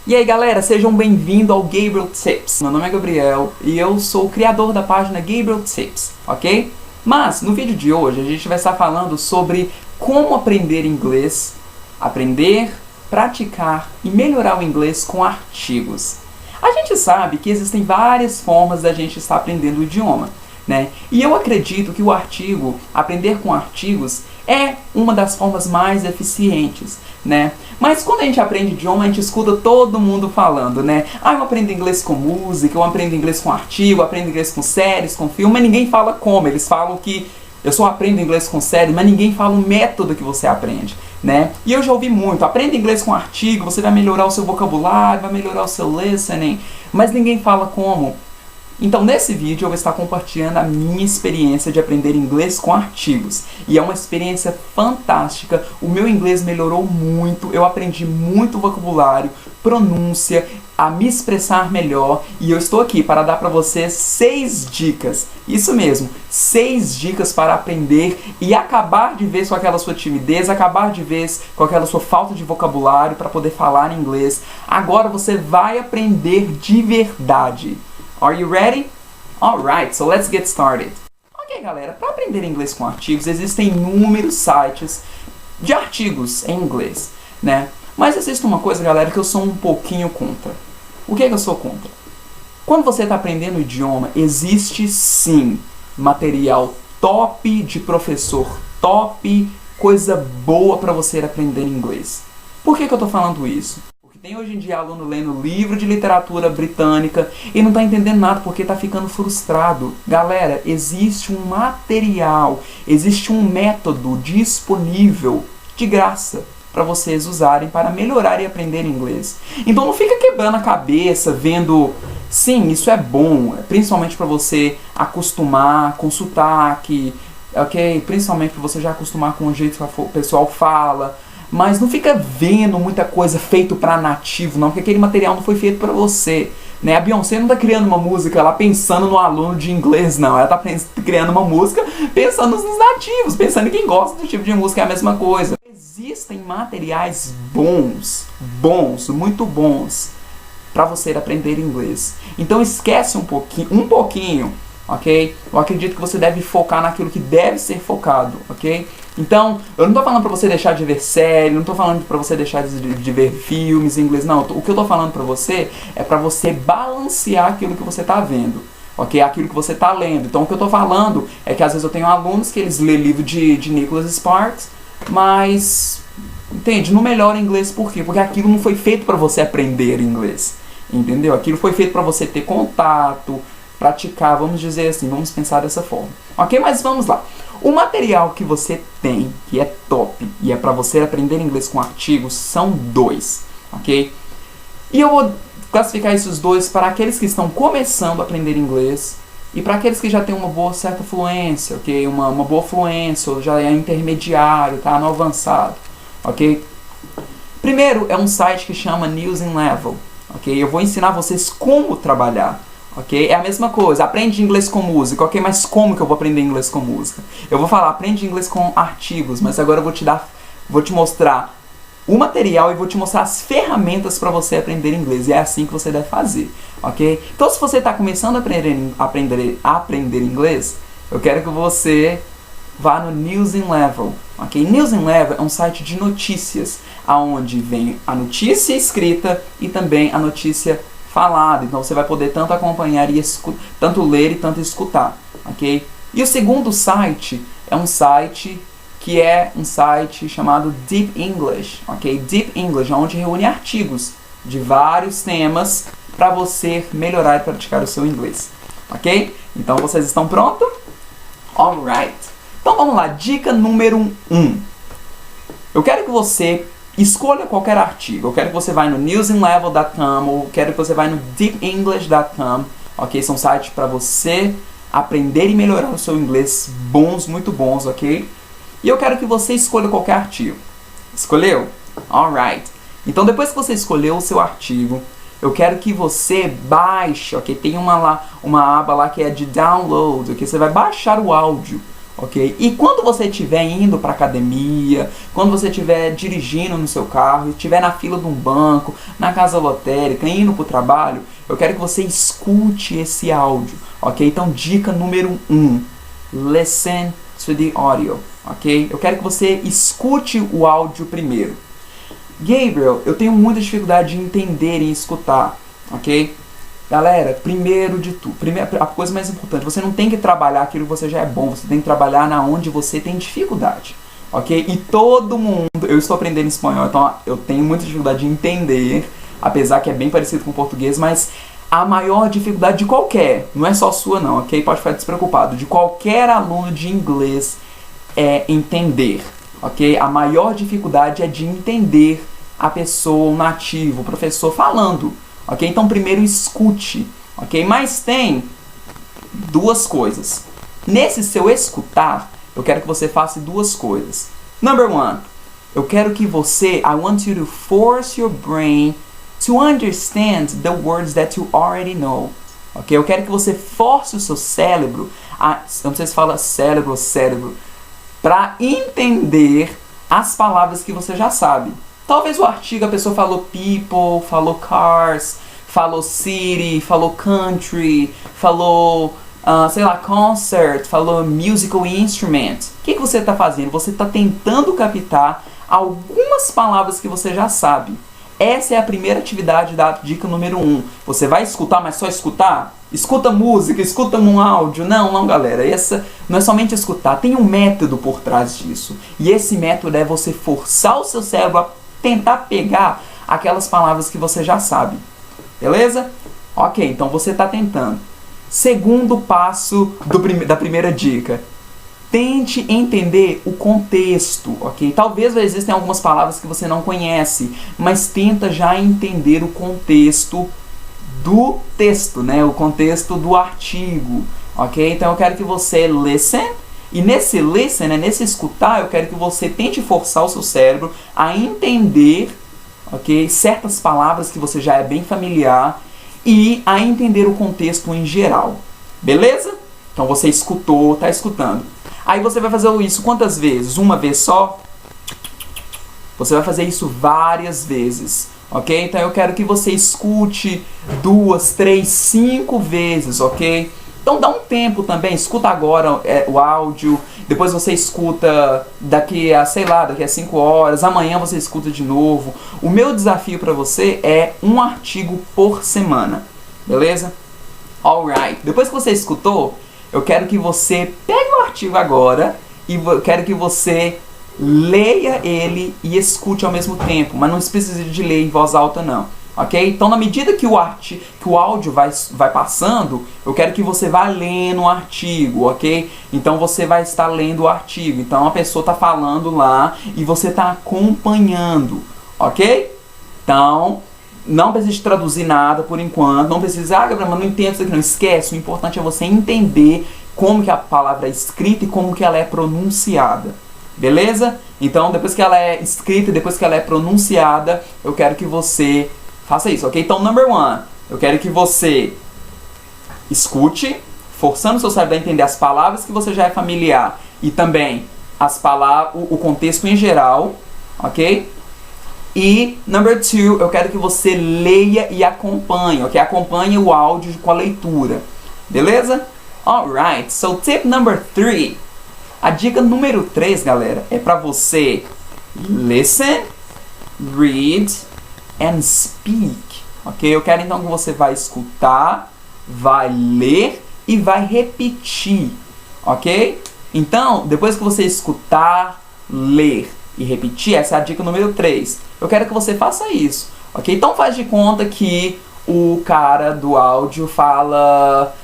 E aí galera, sejam bem-vindos ao Gabriel Tips. Meu nome é Gabriel e eu sou o criador da página Gabriel Tips, ok? Mas no vídeo de hoje a gente vai estar falando sobre como aprender inglês, praticar e melhorar o inglês com artigos. A gente sabe que existem várias formas da gente estar aprendendo o idioma, né? E eu acredito que o artigo, aprender com artigos, é uma das formas mais eficientes, né? Mas quando a gente aprende idioma, a gente escuta todo mundo falando, né? Ah, eu aprendo inglês com música, eu aprendo inglês com artigo, eu aprendo inglês com séries, com filme, mas ninguém fala como. Eles falam que eu só aprendo inglês com séries, mas ninguém fala o método que você aprende, né? E eu já ouvi muito, aprenda inglês com artigo, você vai melhorar o seu vocabulário, vai melhorar o seu listening, mas ninguém fala como. Então nesse vídeo eu vou estar compartilhando a minha experiência de aprender inglês com artigos. E é uma experiência fantástica, o meu inglês melhorou muito, eu aprendi muito vocabulário, pronúncia, a me expressar melhor. E eu estou aqui para dar para vocês 6 dicas, isso mesmo, 6 dicas para aprender e acabar de vez com aquela sua timidez, acabar de vez com aquela sua falta de vocabulário para poder falar inglês. Agora você vai aprender de verdade. Are you ready? Alright, so let's get started. Ok, galera, para aprender inglês com artigos, existem inúmeros sites de artigos em inglês, né? Mas existe uma coisa, galera, que eu sou um pouquinho contra. O que é que eu sou contra? Quando você está aprendendo o idioma, existe sim material top de professor top, coisa boa para você aprender inglês. Por que eu estou falando isso? Tem hoje em dia aluno lendo livro de literatura britânica e não está entendendo nada porque está ficando frustrado. Galera, existe um material, existe um método disponível de graça para vocês usarem para melhorar e aprender inglês. Então não fica quebrando a cabeça vendo, sim, isso é bom, principalmente para você acostumar com sotaque, ok? Principalmente para você já acostumar com o jeito que o pessoal fala. Mas não fica vendo muita coisa feito para nativo, não, porque aquele material não foi feito para você, né? A Beyoncé não está criando uma música lá pensando no aluno de inglês, não. Ela está criando uma música pensando nos nativos, pensando em quem gosta do tipo de música, é a mesma coisa. Existem materiais bons, muito bons, para você aprender inglês. Então esquece um pouquinho, ok? Eu acredito que você deve focar naquilo que deve ser focado, ok? Então, eu não estou falando para você deixar de ver série, não estou falando para você deixar de ver filmes em inglês, não. O que eu estou falando para você é para você balancear aquilo que você está vendo, ok? Aquilo que você está lendo. Então, o que eu estou falando é que às vezes eu tenho alunos que eles lêem livro de Nicholas Sparks, mas, entende, não melhora inglês. Por quê? Porque aquilo não foi feito para você aprender inglês, entendeu? Aquilo foi feito para você ter contato, praticar, vamos dizer assim, vamos pensar dessa forma. Ok? Mas vamos lá. O material que você tem, que é top, e é para você aprender inglês com artigos, são 2, ok? E eu vou classificar esses 2 para aqueles que estão começando a aprender inglês e para aqueles que já têm uma boa certa fluência, ok? Uma boa fluência, ou já é intermediário, tá no avançado, ok? Primeiro é um site que chama News in Level, ok? Eu vou ensinar vocês como trabalhar. Ok? É a mesma coisa, aprende inglês com música, ok? Mas como que eu vou aprender inglês com música? Eu vou falar, aprende inglês com artigos, mas agora eu vou te mostrar o material e vou te mostrar as ferramentas para você aprender inglês. E é assim que você deve fazer, ok? Então se você está começando a aprender inglês, eu quero que você vá no News in Level, ok? News in Level é um site de notícias, onde vem a notícia escrita e também a notícia falado, então você vai poder tanto acompanhar e tanto ler e tanto escutar, ok? E o segundo site é um site chamado Deep English, ok? Deep English, onde reúne artigos de vários temas para você melhorar e praticar o seu inglês, ok? Então vocês estão prontos? Alright! Então vamos lá, dica número 1. Eu quero que você escolha qualquer artigo. Eu quero que você vá no newsinlevel.com ou quero que você vá no deepenglish.com, ok? São sites para você aprender e melhorar o seu inglês bons, muito bons, ok? E eu quero que você escolha qualquer artigo. Escolheu? Alright. Então depois que você escolheu o seu artigo, eu quero que você baixe, ok? Tem uma aba lá que é de download, ok? Você vai baixar o áudio, ok? E quando você estiver indo para academia, quando você estiver dirigindo no seu carro, estiver na fila de um banco, na casa lotérica, indo para o trabalho, eu quero que você escute esse áudio, ok? Então, dica número 1, listen to the audio, ok? Eu quero que você escute o áudio primeiro. Gabriel, eu tenho muita dificuldade de entender e escutar, ok? Galera, primeiro de tudo, a coisa mais importante, você não tem que trabalhar aquilo que você já é bom, você tem que trabalhar na onde você tem dificuldade, ok? E todo mundo, eu estou aprendendo espanhol, então eu tenho muita dificuldade de entender, apesar que é bem parecido com o português, mas a maior dificuldade de qualquer, não é só sua não, ok? Pode ficar despreocupado, de qualquer aluno de inglês é entender, ok? A maior dificuldade é de entender a pessoa, o nativo, o professor falando. Ok? Então primeiro escute, ok? Mas tem duas coisas. Nesse seu escutar, eu quero que você faça duas coisas. Number 1, eu quero que você, I want you to force your brain to understand the words that you already know. Ok? Eu quero que você force o seu cérebro, eu não sei se fala cérebro ou cérebro, para entender as palavras que você já sabe. Talvez o artigo a pessoa falou people, falou cars, falou city, falou country, falou, sei lá, concert, falou musical instrument. O que você está fazendo? Você está tentando captar algumas palavras que você já sabe. Essa é a primeira atividade da dica número 1. Você vai escutar, mas só escutar? Escuta música, escuta um áudio. Não, galera. Essa não é somente escutar. Tem um método por trás disso. E esse método é você forçar o seu cérebro a tentar pegar aquelas palavras que você já sabe. Beleza? Ok, então você está tentando. Segundo passo da primeira dica. Tente entender o contexto, ok? Talvez existem algumas palavras que você não conhece, mas tenta já entender o contexto do texto, né? O contexto do artigo, ok? Então eu quero que você listen. E nesse listen, né, nesse escutar, eu quero que você tente forçar o seu cérebro a entender, ok, certas palavras que você já é bem familiar e a entender o contexto em geral. Beleza? Então você escutou, está escutando. Aí você vai fazer isso quantas vezes? Uma vez só? Você vai fazer isso várias vezes, ok? Então eu quero que você escute 2, 3, 5 vezes, ok? Então dá um tempo também, escuta agora o áudio, depois você escuta daqui a 5 horas, amanhã você escuta de novo. O meu desafio para você é um artigo por semana, beleza? Alright, depois que você escutou, eu quero que você pegue o artigo agora e eu quero que você leia ele e escute ao mesmo tempo, mas não precisa de ler em voz alta não. Ok? Então, na medida que o áudio vai passando, eu quero que você vá lendo o artigo, ok? Então, você vai estar lendo o artigo. Então, a pessoa está falando lá e você está acompanhando, ok? Então, não precisa traduzir nada por enquanto. Não precisa, Gabriel, mas não entendo isso aqui. Não esquece. O importante é você entender como que a palavra é escrita e como que ela é pronunciada. Beleza? Então, depois que ela é escrita e depois que ela é pronunciada, eu quero que você faça isso, ok? Então, number 1, eu quero que você escute, forçando o seu cérebro a entender as palavras que você já é familiar e também o contexto em geral, ok? E, number 2, eu quero que você leia e acompanhe, ok? Acompanhe o áudio com a leitura, beleza? Alright, so tip number 3. A dica número 3, galera, é para você listen, read and speak, ok? Eu quero então que você vai escutar, vai ler e vai repetir, ok? Então, depois que você escutar, ler e repetir, essa é a dica número 3. Eu quero que você faça isso, ok? Então faz de conta que o cara do áudio fala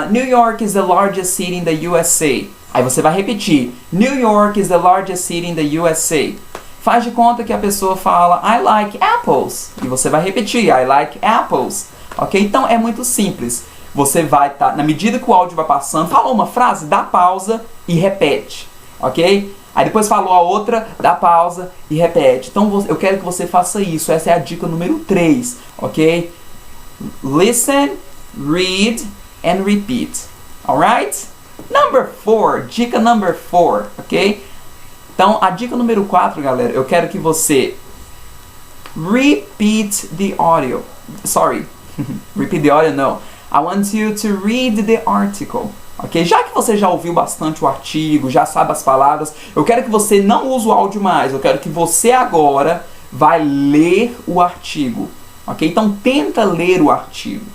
New York is the largest city in the USA. Aí você vai repetir, New York is the largest city in the USA. Faz de conta que a pessoa fala I like apples. E você vai repetir I like apples. Ok? Então é muito simples. Você vai estar, na medida que o áudio vai passando, falou uma frase, dá pausa e repete. Ok? Aí depois falou a outra, dá pausa e repete. Então eu quero que você faça isso. Essa é a dica número 3. Ok? Listen, read and repeat. Alright? Number 4, dica number 4, ok? Então, a dica número 4, galera, eu quero que você repeat the audio. Sorry, repeat the audio, no. I want you to read the article. Ok? Já que você já ouviu bastante o artigo, já sabe as palavras, eu quero que você não use o áudio mais. Eu quero que você agora vai ler o artigo. Ok? Então tenta ler o artigo.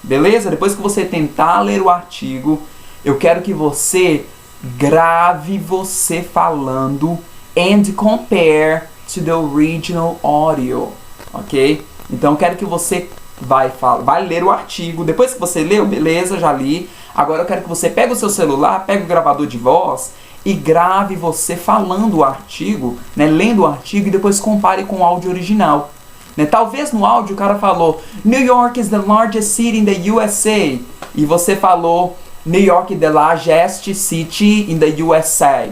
Beleza? Depois que você tentar ler o artigo, eu quero que você grave você falando and compare to the original audio. Ok? Então eu quero que você vai ler o artigo. Depois que você leu, beleza, já li. Agora eu quero que você pegue o seu celular, pegue o gravador de voz e grave você falando o artigo, né, lendo o artigo e depois compare com o áudio original. Né? Talvez no áudio o cara falou New York is the largest city in the USA e você falou New York is the largest city in the USA.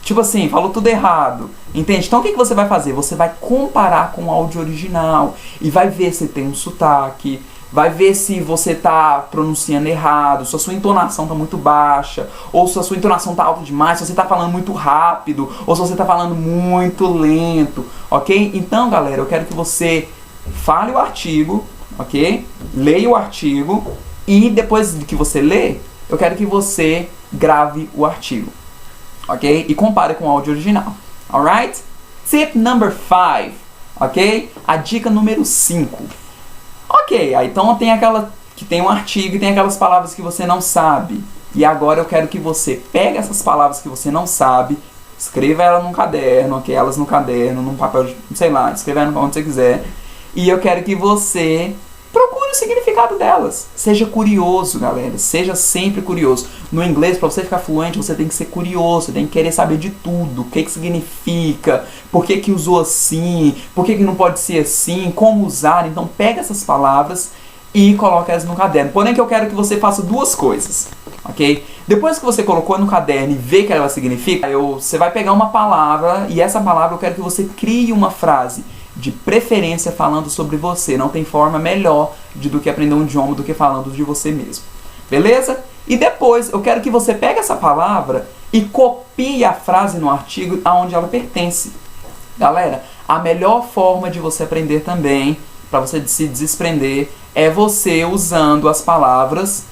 Tipo assim, falou tudo errado. Entende? Então o que você vai fazer? Você vai comparar com o áudio original e vai ver se tem um sotaque, vai ver se você está pronunciando errado, se a sua entonação está muito baixa, ou se a sua entonação está alta demais, se você está falando muito rápido, ou se você está falando muito lento, ok? Então, galera, eu quero que você fale o artigo, ok? Leia o artigo e depois que você lê, eu quero que você grave o artigo, ok? E compare com o áudio original, alright? Tip number 5, ok? A dica número 5. Ok, aí então tem aquela que tem um artigo e tem aquelas palavras que você não sabe. E agora eu quero que você pegue essas palavras que você não sabe, escreva elas num caderno, ok? Elas no caderno, num papel, sei lá, escreva onde você quiser. E eu quero que você procure o significado delas. Seja curioso, galera. Seja sempre curioso. No inglês, para você ficar fluente, você tem que ser curioso. Você tem que querer saber de tudo. O que significa. Por que usou assim. Por que não pode ser assim. Como usar. Então, pega essas palavras e coloca elas no caderno. Porém, que eu quero que você faça duas coisas. Ok? Depois que você colocou no caderno e vê o que ela significa, você vai pegar uma palavra e essa palavra eu quero que você crie uma frase. De preferência falando sobre você. Não tem forma melhor do que aprender um idioma do que falando de você mesmo. Beleza? E depois eu quero que você pegue essa palavra e copie a frase no artigo aonde ela pertence. Galera, a melhor forma de você aprender também, para você se desprender, é você usando as palavras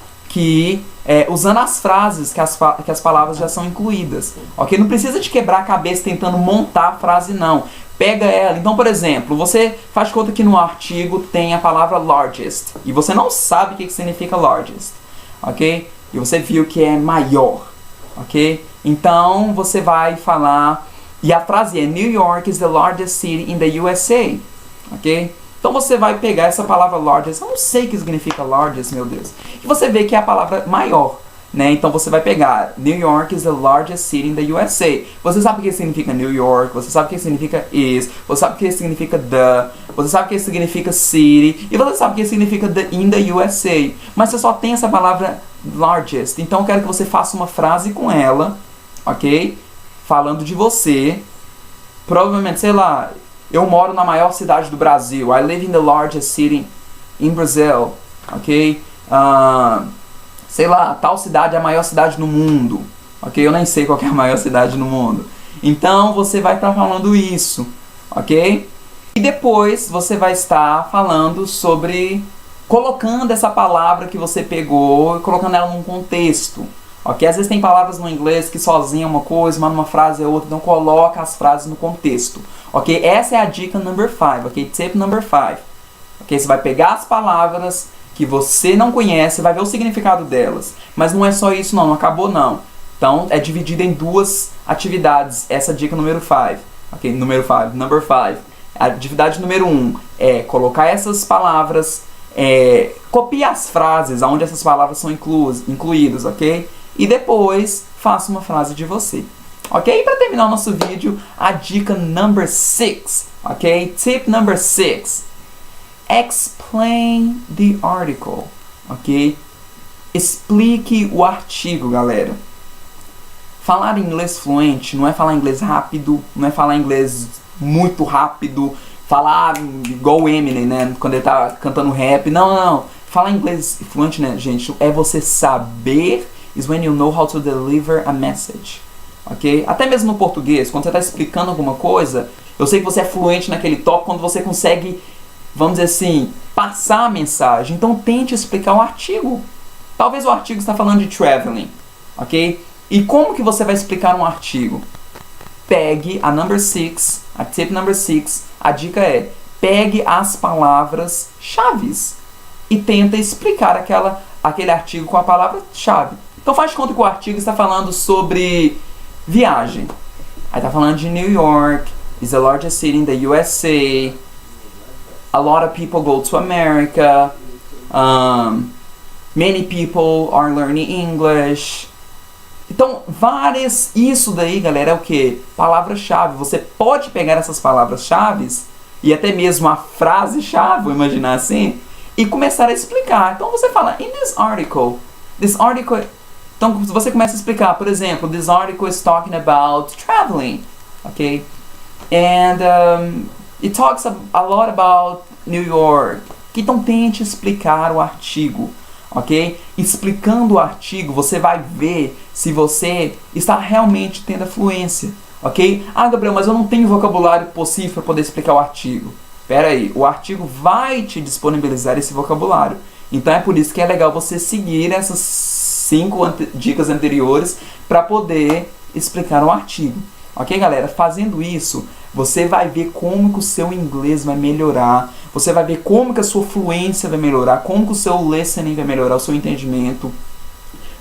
usando as frases que as palavras já são incluídas. Ok? Não precisa de quebrar a cabeça tentando montar a frase, não. Pega ela. Então, por exemplo, você faz de conta que no artigo tem a palavra largest. E você não sabe o que significa largest. Ok? E você viu que é maior. Ok? Então, você vai falar... E a frase é New York is the largest city in the USA. Ok? Então, você vai pegar essa palavra largest. Eu não sei o que significa largest, meu Deus. E você vê que é a palavra maior. Né? Então você vai pegar New York is the largest city in the USA. Você sabe o que significa New York, você sabe o que significa is, você sabe o que significa the, você sabe o que significa city, e você sabe o que significa the in the USA. Mas você só tem essa palavra largest. Então eu quero que você faça uma frase com ela, ok? Falando de você. Provavelmente, sei lá, eu moro na maior cidade do Brasil. I live in the largest city in Brazil, ok? Sei lá, tal cidade é a maior cidade no mundo. Ok? Eu nem sei qual que é a maior cidade no mundo. Então, você vai estar falando isso. Ok? E depois, você vai estar falando sobre... colocando essa palavra que você pegou e colocando ela num contexto. Ok? Às vezes tem palavras no inglês que sozinha é uma coisa, mas numa frase é outra. Então, coloca as frases no contexto. Ok? Essa é a dica number 5. Ok? Tip number 5. Ok? Você vai pegar as palavras... que você não conhece, vai ver o significado delas. Mas não é só isso não acabou não. Então é dividido em duas atividades, essa dica número 5. Ok, number 5. A atividade número 1 é colocar essas palavras, copiar as frases onde essas palavras são incluídas, ok? E depois faça uma frase de você. Ok? E para terminar o nosso vídeo, a dica number 6. Ok? Tip number 6. Explain the article, ok? Explique o artigo, galera. Falar inglês fluente não é falar inglês rápido, não é falar inglês muito rápido, falar igual o Eminem, né? Quando ele tá cantando rap. Não. Falar inglês fluente, né, gente? É você saber is when you know how to deliver a message. Ok? Até mesmo no português, quando você está explicando alguma coisa, eu sei que você é fluente naquele tópico quando você consegue, vamos dizer assim, passar a mensagem. Então tente explicar o artigo. Talvez o artigo está falando de traveling, ok? E como que você vai explicar um artigo? Pegue a number 6, a tip number 6, a dica é, pegue as palavras-chave e tenta explicar aquele artigo com a palavra-chave. Então faz de conta que o artigo está falando sobre viagem. Aí está falando de New York, is the largest city in the USA, a lot of people go to America, many people are learning English. Então, isso daí, galera, é o que? Palavra-chave. Você pode pegar essas palavras-chave e até mesmo a frase-chave, vou imaginar assim, e começar a explicar. Então você fala, in this article, então você começa a explicar, por exemplo, this article is talking about traveling, ok? And it talks a lot about New York. Então tente explicar o artigo, ok? Explicando o artigo, você vai ver se você está realmente tendo a fluência, ok? Ah, Gabriel, mas eu não tenho vocabulário possível para poder explicar o artigo. Pera aí, o artigo vai te disponibilizar esse vocabulário. Então é por isso que é legal você seguir essas 5 dicas anteriores para poder explicar o artigo. Ok, galera? Fazendo isso, você vai ver como que o seu inglês vai melhorar, você vai ver como que a sua fluência vai melhorar, como que o seu listening vai melhorar, o seu entendimento,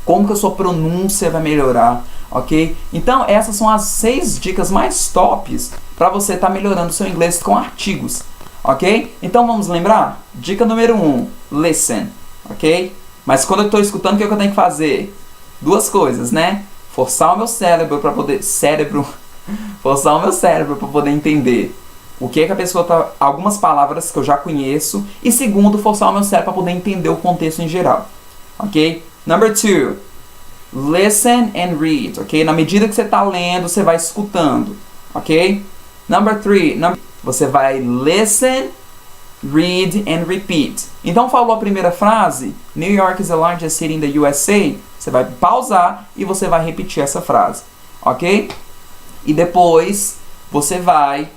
como que a sua pronúncia vai melhorar, ok? Então, essas são as 6 dicas mais tops para você estar melhorando o seu inglês com artigos, ok? Então, vamos lembrar? Dica número 1, listen, ok? Mas quando eu estou escutando, o que eu tenho que fazer? 2 coisas, né? Forçar o meu cérebro para poder... Forçar o meu cérebro para poder entender o que é que a pessoa tá... Algumas palavras que eu já conheço. E segundo, forçar o meu cérebro para poder entender o contexto em geral. Ok? Number 2. Listen and read. Ok? Na medida que você está lendo, você vai escutando. Ok? Number 3. Você vai listen, read and repeat. Então falou a primeira frase, New York is the largest city in the USA. Você vai pausar e você vai repetir essa frase. Ok? E depois você vai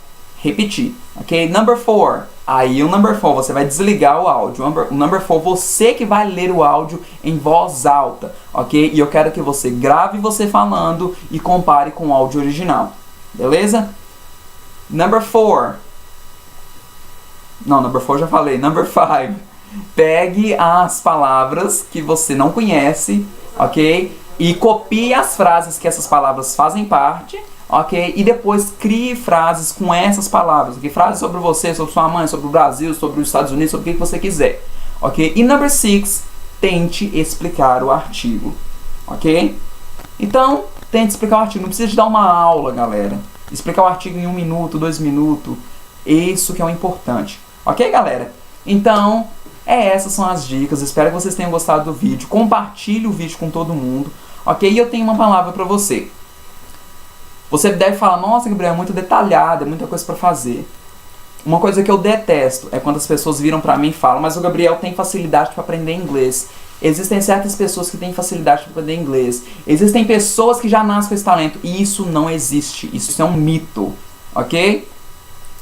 repetir, ok? Number 4. Aí o number 4, você vai desligar o áudio. O number 4, você que vai ler o áudio em voz alta, ok? E eu quero que você grave você falando e compare com o áudio original, beleza? Number 4. Não, number 4 já falei. Number 5. Pegue as palavras que você não conhece, ok? E copie as frases que essas palavras fazem parte, ok? E depois crie frases com essas palavras, ok? Frases sobre você, sobre sua mãe, sobre o Brasil, sobre os Estados Unidos, sobre o que você quiser, ok? E number 6, tente explicar o artigo, ok? Então, tente explicar o artigo. Não precisa de dar uma aula, galera. Explicar o artigo em 1 minuto, 2 minutos. Isso que é o importante, ok, galera? Então, essas são as dicas. Espero que vocês tenham gostado do vídeo. Compartilhe o vídeo com todo mundo, ok? E eu tenho uma palavra para você. Você deve falar, nossa, Gabriel, é muito detalhado, é muita coisa para fazer. Uma coisa que eu detesto é quando as pessoas viram para mim e falam, mas o Gabriel tem facilidade para aprender inglês. Existem certas pessoas que têm facilidade para aprender inglês. Existem pessoas que já nascem com esse talento. E isso não existe. Isso é um mito, ok?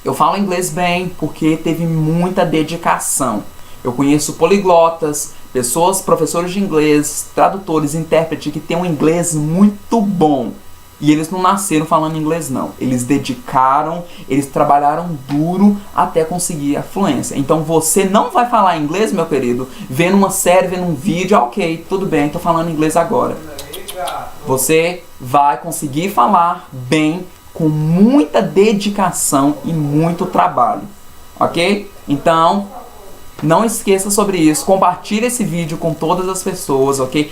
Eu falo inglês bem porque teve muita dedicação. Eu conheço poliglotas, pessoas, professores de inglês, tradutores, intérpretes que têm um inglês muito bom. E eles não nasceram falando inglês, não. Eles dedicaram, eles trabalharam duro até conseguir a fluência. Então você não vai falar inglês, meu querido, vendo uma série, vendo um vídeo, ok, tudo bem, tô falando inglês agora. Você vai conseguir falar bem, com muita dedicação e muito trabalho, ok? Então, não esqueça sobre isso, compartilhe esse vídeo com todas as pessoas, ok?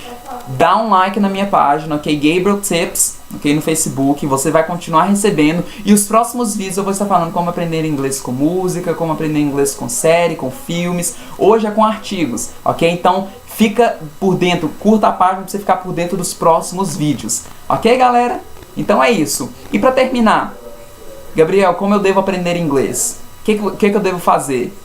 Dá um like na minha página, ok? Gabriel Tips, ok? No Facebook, você vai continuar recebendo. E os próximos vídeos eu vou estar falando como aprender inglês com música, como aprender inglês com série, com filmes. Hoje é com artigos, ok? Então, fica por dentro, curta a página para você ficar por dentro dos próximos vídeos, ok, galera? Então é isso. E para terminar, Gabriel, como eu devo aprender inglês? O que eu devo fazer?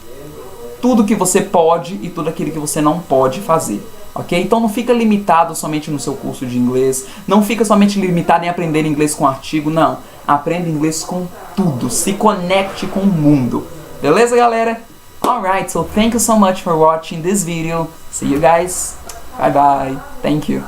Tudo que você pode e tudo aquilo que você não pode fazer, ok? Então não fica limitado somente no seu curso de inglês, não fica somente limitado em aprender inglês com artigo, não. Aprenda inglês com tudo, se conecte com o mundo. Beleza, galera? Alright, so thank you so much for watching this video. See you guys. Bye bye. Thank you.